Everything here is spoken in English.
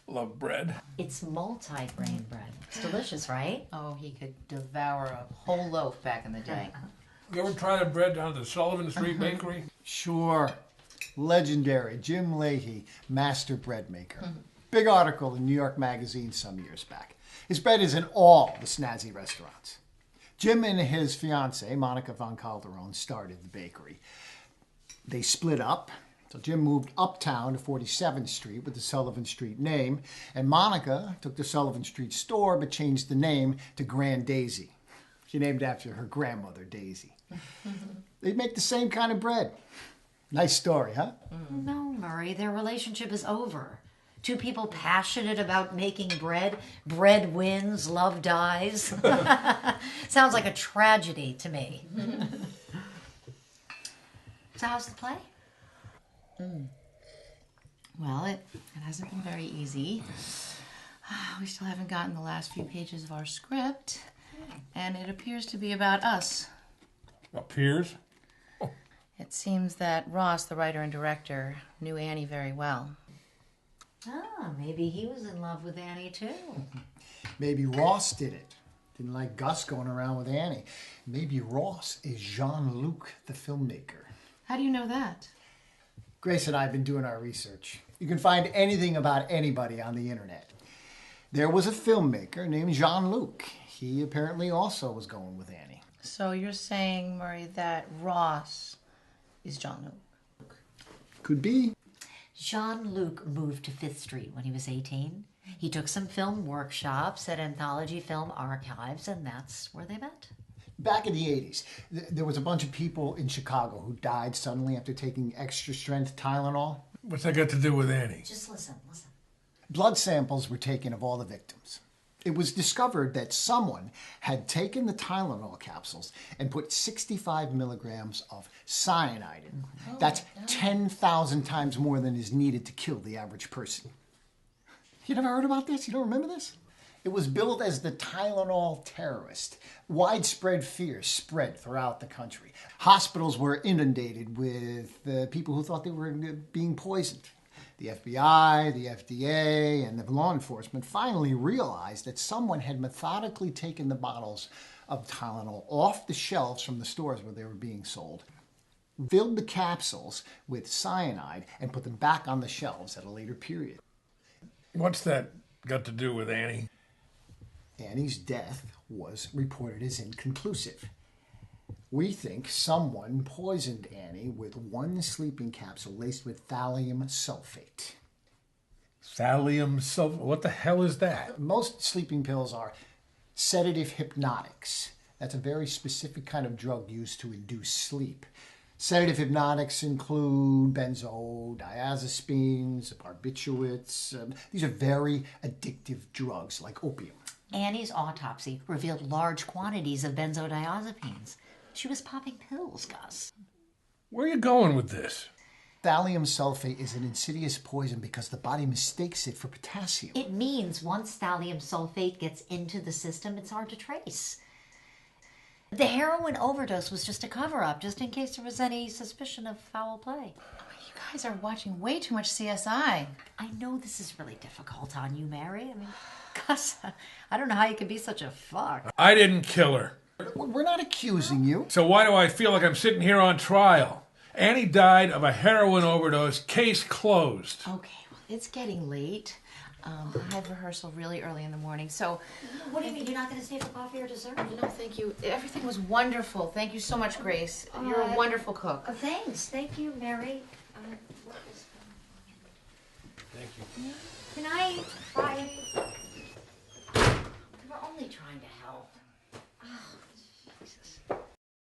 Love bread. It's multi-grain bread. It's delicious, right? Oh, he could devour a whole loaf back in the day. You ever try the bread down at the Sullivan Street Bakery? Sure. Legendary Jim Leahy, master bread maker. Big article in New York Magazine some years back. His bread is in all the snazzy restaurants. Jim and his fiancée, Monica von Calderon, started the bakery. They split up. So Jim moved uptown to 47th Street with the Sullivan Street name, and Monica took the Sullivan Street store but changed the name to Grand Daisy. She named after her grandmother, Daisy. They make the same kind of bread. Nice story, huh? No, Murray, their relationship is over. Two people passionate about making bread. Bread wins, love dies. Sounds like a tragedy to me. So how's the play? Well, it hasn't been very easy. We still haven't gotten the last few pages of our script, and it appears to be about us. Appears? It seems that Ross, the writer and director, knew Annie very well. Ah, maybe he was in love with Annie too. Maybe Ross did it. Didn't like Gus going around with Annie. Maybe Ross is Jean-Luc, the filmmaker. How do you know that? Grace and I have been doing our research. You can find anything about anybody on the internet. There was a filmmaker named Jean-Luc. He apparently also was going with Annie. So you're saying, Murray, that Ross is Jean-Luc? Could be. Jean-Luc moved to 5th Street when he was 18. He took some film workshops at Anthology Film Archives, and that's where they met. Back in the 80s, there was a bunch of people in Chicago who died suddenly after taking extra-strength Tylenol. What's that got to do with Annie? Just listen. Blood samples were taken of all the victims. It was discovered that someone had taken the Tylenol capsules and put 65 milligrams of cyanide in. That's 10,000 times more than is needed to kill the average person. You never heard about this? You don't remember this? It was billed as the Tylenol terrorist. Widespread fear spread throughout the country. Hospitals were inundated with people who thought they were being poisoned. The FBI, the FDA, and the law enforcement finally realized that someone had methodically taken the bottles of Tylenol off the shelves from the stores where they were being sold, filled the capsules with cyanide, and put them back on the shelves at a later period. What's that got to do with Annie? Annie's death was reported as inconclusive. We think someone poisoned Annie with one sleeping capsule laced with thallium sulfate. Thallium sulfate? What the hell is that? Most sleeping pills are sedative hypnotics. That's a very specific kind of drug used to induce sleep. Sedative hypnotics include benzodiazepines, barbiturates. These are very addictive drugs like opium. Annie's autopsy revealed large quantities of benzodiazepines. She was popping pills, Gus. Where are you going with this? Thallium sulfate is an insidious poison because the body mistakes it for potassium. It means once thallium sulfate gets into the system, it's hard to trace. The heroin overdose was just a cover-up, just in case there was any suspicion of foul play. You guys are watching way too much CSI. I know this is really difficult on you, Mary. I mean, Gus, I don't know how you can be such a fuck. I didn't kill her. We're not accusing you. So why do I feel like I'm sitting here on trial? Annie died of a heroin overdose. Case closed. Okay, well, it's getting late. I have rehearsal really early in the morning, so... What do you mean? You're not going to stay for coffee or dessert? No, thank you. Everything was wonderful. Thank you so much, Grace. You're a wonderful cook. Thanks. Thank you, Mary. Thank you. Can I try